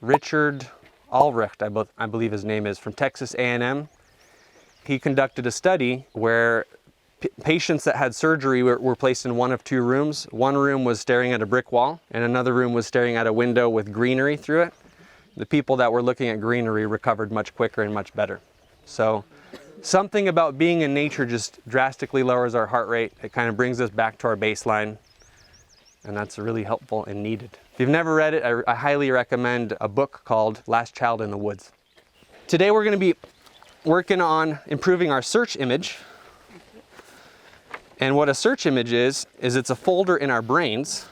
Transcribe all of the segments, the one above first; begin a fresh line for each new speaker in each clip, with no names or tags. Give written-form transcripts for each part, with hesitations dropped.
Richard Ulrich, I believe his name is, from Texas A&M. He conducted a study where patients that had surgery were placed in one of two rooms. One room was staring at a brick wall, and another room was staring at a window with greenery through it. The people that were looking at greenery recovered much quicker and much better. So something about being in nature just drastically lowers our heart rate. It kind of brings us back to our baseline, and that's really helpful and needed. If you've never read it, I highly recommend a book called Last Child in the Woods. Today we're going to be working on improving our search image. And what a search image is it's a folder in our brains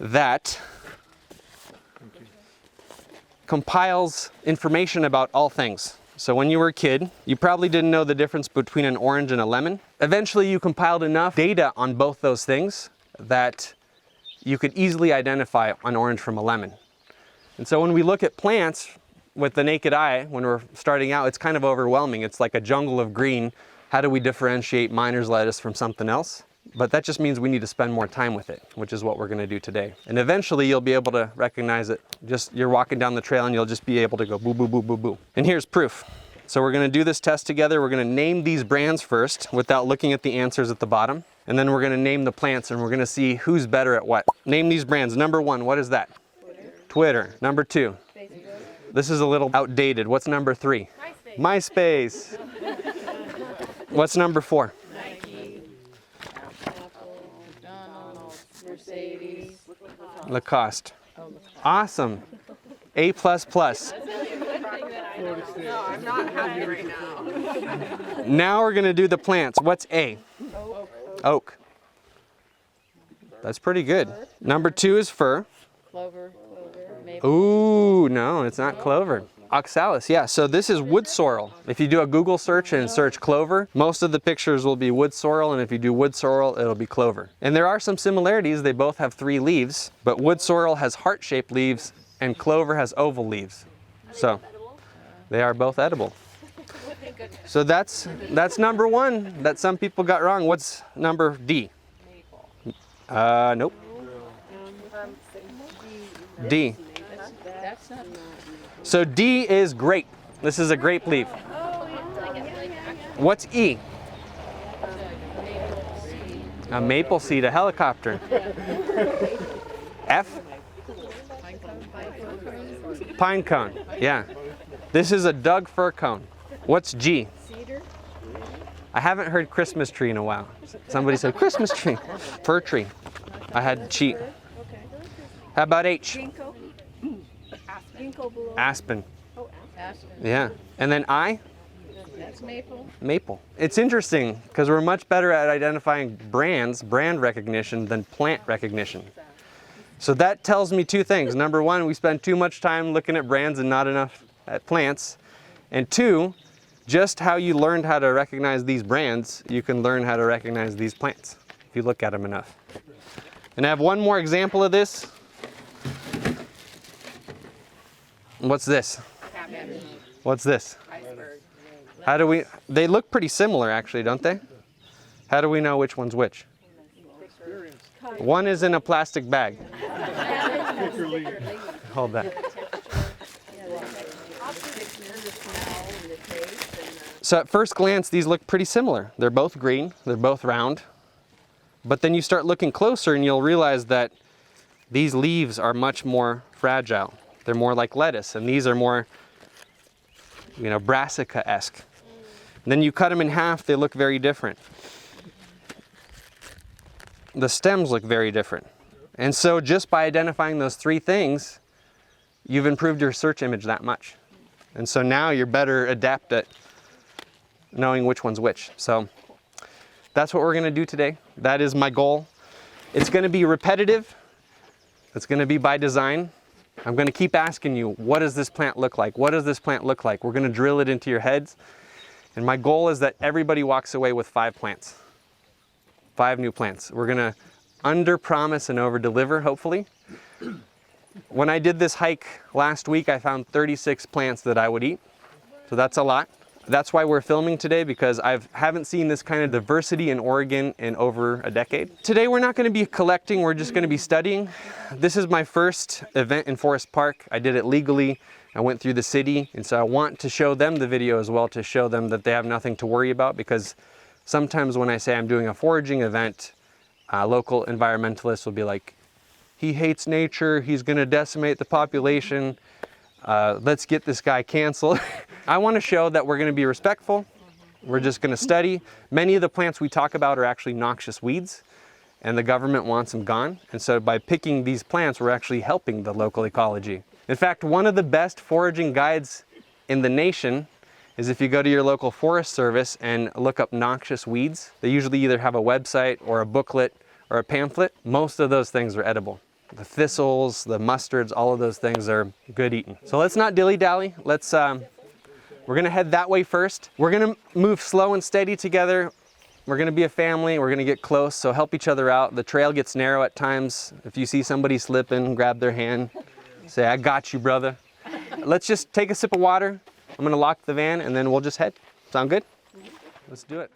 that compiles information about all things. So when you were a kid, you probably didn't know the difference between an orange and a lemon. Eventually you compiled enough data on both those things that you could easily identify an orange from a lemon. And so when we look at plants with the naked eye, when we're starting out, it's kind of overwhelming. It's like a jungle of green. How do we differentiate miner's lettuce from something else? But that just means we need to spend more time with it, which is what we're going to do today. And eventually you'll be able to recognize it. Just you're walking down the trail and you'll just be able to go boo, boo, boo, boo, boo. And here's proof. So we're going to do this test together. We're going to name these brands first without looking at the answers at the bottom. And then we're going to name the plants and we're going to see who's better at what. Name these brands. Number 1, what is that? Twitter. Number 2.
Facebook.
This is a little outdated. What's number 3?
MySpace.
What's number 4?
Nike. Apple. McDonald's. Mercedes.
Lacoste. Awesome. A++.
No, I'm not happy right now.
Now we're going to do the plants. What's A? Oak. That's pretty good. Number 2 is fir.
Clover. Maple.
Ooh, no, it's not clover. Oxalis, yeah, so this is wood sorrel. If you do a Google search and search clover, most of the pictures will be wood sorrel, and if you do wood sorrel, it'll be clover. And there are some similarities. They both have 3 leaves, but wood sorrel has heart-shaped leaves and clover has oval leaves. So they are both edible. So that's number 1 that some people got wrong. What's number D? Nope. D.
That's not.
So D is grape. This is a grape leaf. What's E? A maple seed, a helicopter. F? Pine cone, yeah. This is a Doug fir cone. What's G?
Cedar.
I haven't heard Christmas tree in a while. Somebody said Christmas tree. Fir tree. I had to cheat. How about H?
Ginkgo.
Aspen.
Aspen.
Yeah. And then I?
That's maple.
Maple. It's interesting because we're much better at identifying brands, brand recognition, than plant recognition. So that tells me 2 things. Number 1, we spend too much time looking at brands and not enough at plants. And 2, just how you learned how to recognize these brands, you can learn how to recognize these plants if you look at them enough. And I have one more example of this. What's this?
Cabbage.
What's this?
Iceberg.
How do we, they look pretty similar actually, don't they? How do we know which one's which? One is in a plastic bag. Hold that. So at first glance, these look pretty similar. They're both green, they're both round. But then you start looking closer and you'll realize that these leaves are much more fragile. They're more like lettuce, and these are more, brassica-esque. And then you cut them in half, they look very different. The stems look very different. And so just by identifying those 3 things, you've improved your search image that much. And so now you're better adept at knowing which one's which. So that's what we're going to do today. That is my goal. It's going to be repetitive. It's going to be by design. I'm going to keep asking you, what does this plant look like? What does this plant look like? We're going to drill it into your heads. And my goal is that everybody walks away with 5 plants. 5 new plants. We're going to under-promise and over-deliver, hopefully. When I did this hike last week, I found 36 plants that I would eat. So that's a lot. That's why we're filming today, because I haven't seen this kind of diversity in Oregon in over a decade. Today we're not going to be collecting, we're just going to be studying. This is my first event in Forest Park. I did it legally. I went through the city, and so I want to show them the video as well, to show them that they have nothing to worry about, because sometimes when I say I'm doing a foraging event, local environmentalists will be like, he hates nature, he's going to decimate the population. Let's get this guy canceled. I want to show that we're going to be respectful. We're just going to study. Many of the plants we talk about are actually noxious weeds, and the government wants them gone. And so by picking these plants, we're actually helping the local ecology. In fact, one of the best foraging guides in the nation is if you go to your local Forest Service and look up noxious weeds. They usually either have a website or a booklet or a pamphlet. Most of those things are edible. The thistles, the mustards, all of those things are good eating. So let's not dilly-dally. We're gonna head that way first. We're gonna move slow and steady together. We're gonna be a family, we're gonna get close, so help each other out. The trail gets narrow at times. If you see somebody slipping, grab their hand. Say, I got you, brother. Let's just take a sip of water. I'm gonna lock the van and then we'll just head. Sound good? Let's do it.